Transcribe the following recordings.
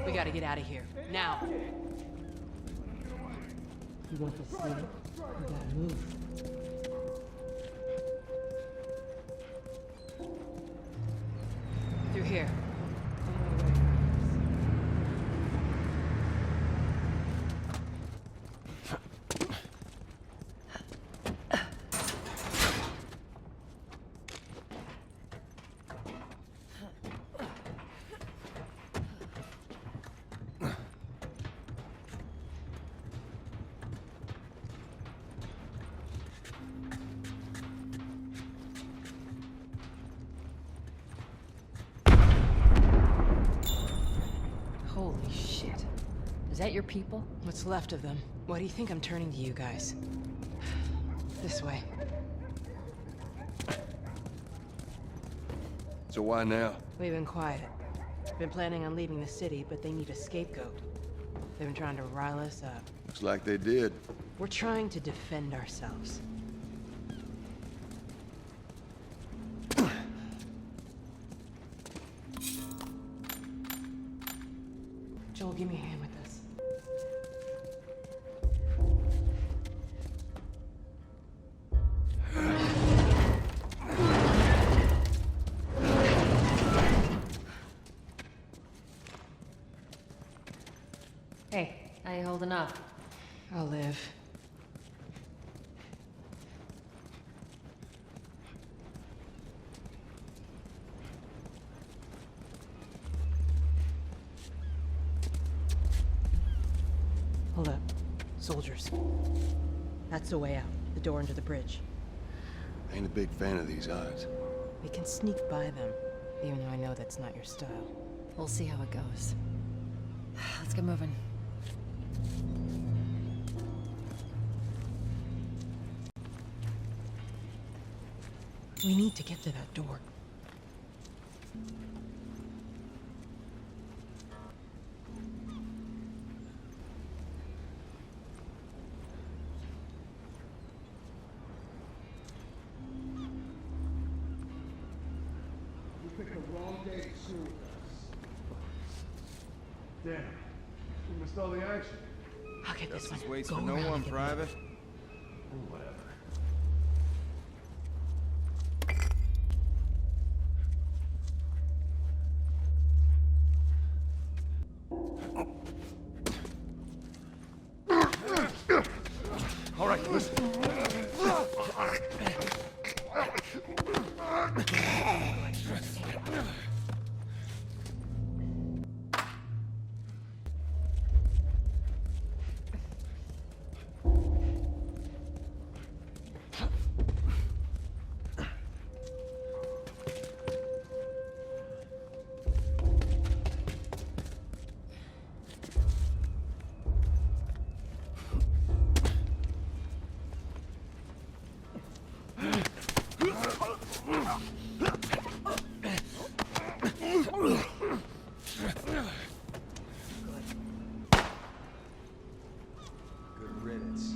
We gotta get out of here. Now. You want to see? You gotta move. Through here. Holy shit. Is that your people? What's left of them? Why do you think I'm turning to you guys? This way. So why now? We've been quiet. Been planning on leaving the city, but they need a scapegoat. They've been trying to rile us up. Looks like they did. We're trying to defend ourselves. Joel, give me a hand with this. Hey, how you holding up? I'll live. Hold up. Soldiers. That's the way out. The door into the bridge. Ain't a big fan of these odds. We can sneak by them, even though I know that's not your style. We'll see how it goes. Let's get moving. We need to get to that door. You picked the wrong day to shoot with us. Damn. We missed all the action. I'll get this one. Waits Go for no around one, and get me. Private. Whatever. All right, listen. Good riddance.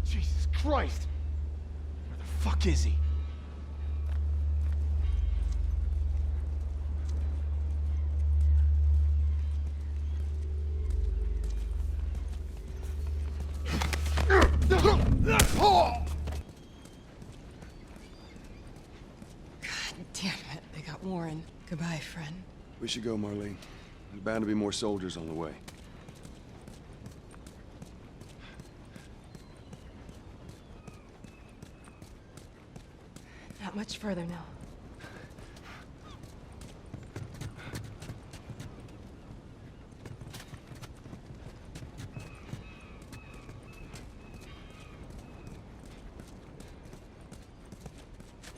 Jesus Christ! Where the fuck is he? Damn it, they got Warren. Goodbye, friend. We should go, Marlene. There's bound to be more soldiers on the way. Not much further now.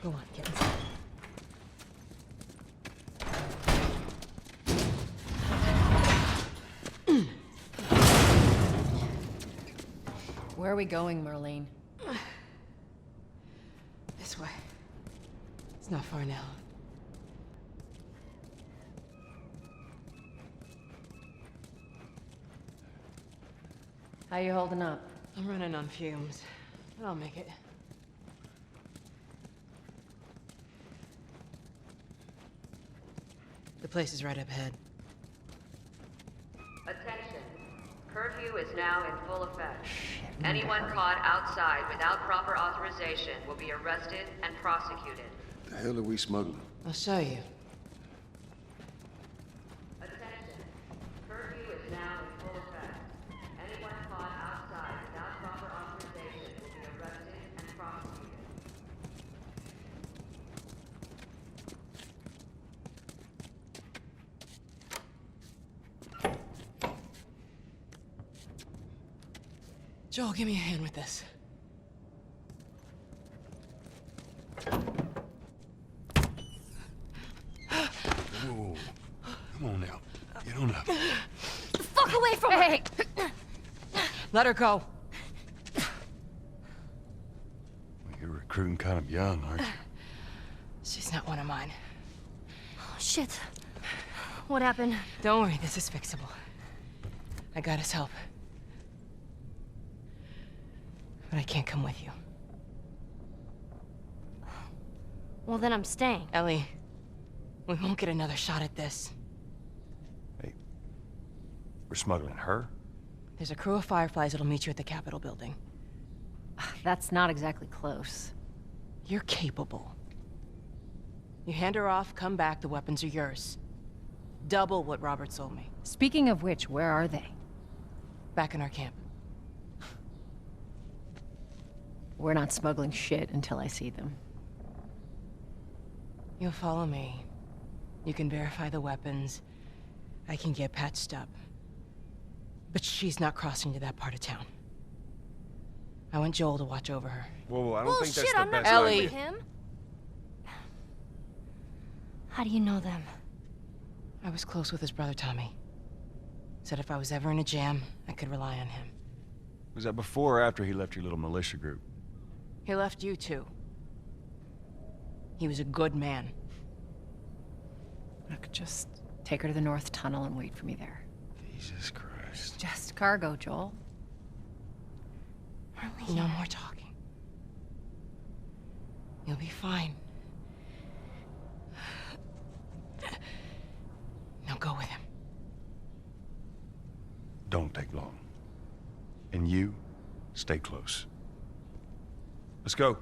Go on, get inside. Where are we going, Marlene? This way. It's not far now. How you holding up? I'm running on fumes, but I'll make it. The place is right up ahead. Attention. Curfew is now in full effect. Anyone caught outside without proper authorization will be arrested and prosecuted. The hell are we smuggling? I'll show you. Attention. Curfew is now in full effect. Anyone caught outside without proper authorization will be arrested and prosecuted. Joel, give me a hand with this. Whoa. Come on now. Get on up. Fuck away from her! Hey! Let her go. Well, you're recruiting kind of young, aren't you? She's not one of mine. Oh, shit. What happened? Don't worry, this is fixable. I got his help. But I can't come with you. Well, then I'm staying. Ellie, we won't get another shot at this. Hey, we're smuggling her? There's a crew of Fireflies that'll meet you at the Capitol building. That's not exactly close. You're capable. You hand her off, come back, the weapons are yours. Double what Robert sold me. Speaking of which, where are they? Back in our camp. We're not smuggling shit until I see them. You'll follow me. You can verify the weapons. I can get patched up. But she's not crossing to that part of town. I want Joel to watch over her. Whoa, I don't think that's Bullshit, the I'm not best going Ellie. with him. How do you know them? I was close with his brother Tommy. Said if I was ever in a jam, I could rely on him. Was that before or after he left your little militia group? He left you too. He was a good man. I could just take her to the North Tunnel and wait for me there. Jesus Christ. Just cargo, Joel. No more talking. You'll be fine. Now go with him. Don't take long. And you, stay close. Let's go.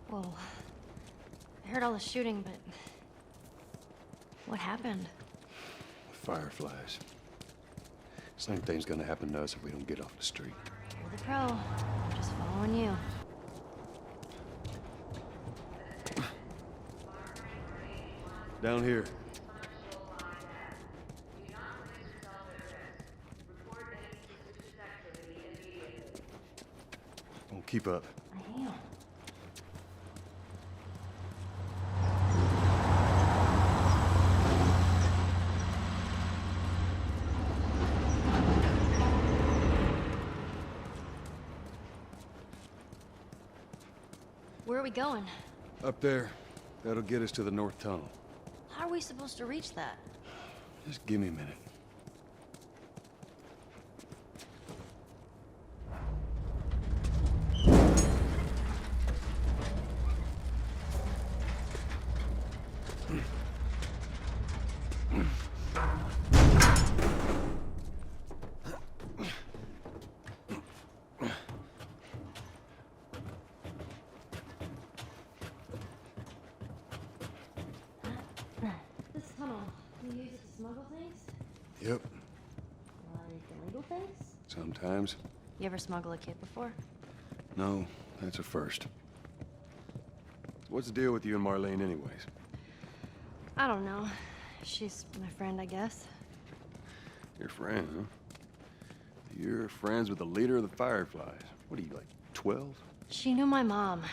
Whoa. I heard all the shooting, but... what happened? Fireflies. Same thing's gonna happen to us if we don't get off the street. You're the pro. I'm just following you. Down here. Don't keep up. I am. Where are we going? Up there. That'll get us to the North Tunnel. How are we supposed to reach that? Just give me a minute. you use to smuggle things? Yep, Like illegal things? sometimes. You ever smuggle a kid before? No, that's a first. So what's the deal with you and Marlene anyways? I don't know. She's my friend, I guess. Your friend, huh? You're friends with the leader of the Fireflies. What are you, like, 12? She knew my mom,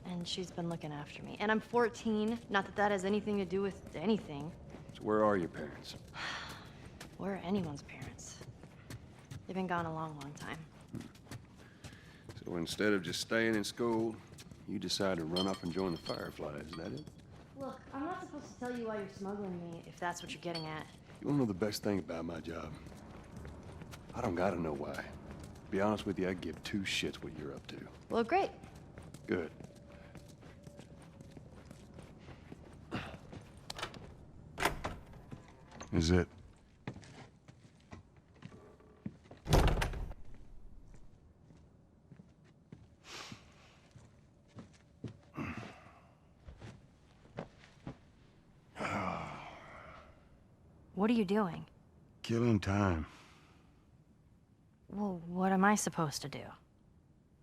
and she's been looking after me. And I'm 14. Not that that has anything to do with anything. So where are your parents? Where are anyone's parents? They've been gone a long, long time. So instead of just staying in school, you decide to run up and join the Fireflies, is that it? Look, I'm not supposed to tell you why you're smuggling me, if that's what you're getting at. You wanna know the best thing about my job? I don't gotta know why. To be honest with you, I give two shits what you're up to. Well, great. Good. Is it? What are you doing? Killing time. Well, what am I supposed to do?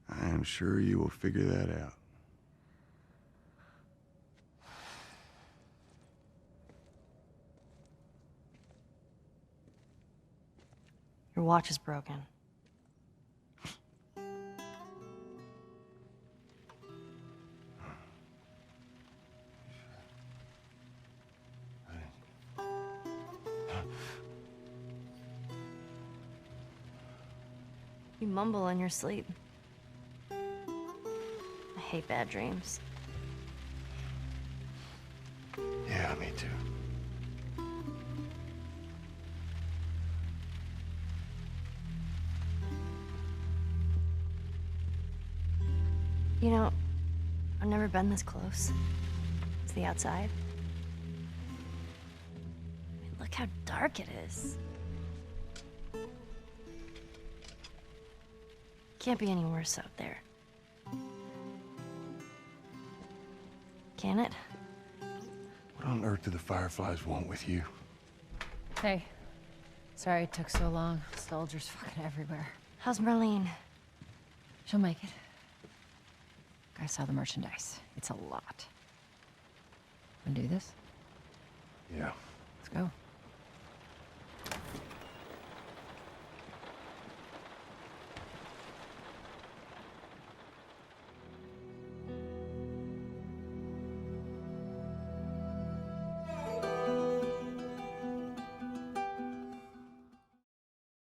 I am sure you will figure that out. Your watch is broken. You mumble in your sleep. I hate bad dreams. Yeah, me too. You know, I've never been this close to the outside. I mean, look how dark it is. Can't be any worse out there. Can it? What on earth do the Fireflies want with you? Hey. Sorry it took so long. Soldiers fucking everywhere. How's Marlene? She'll make it. I saw the merchandise. It's a lot. Wanna do this? Yeah. Let's go.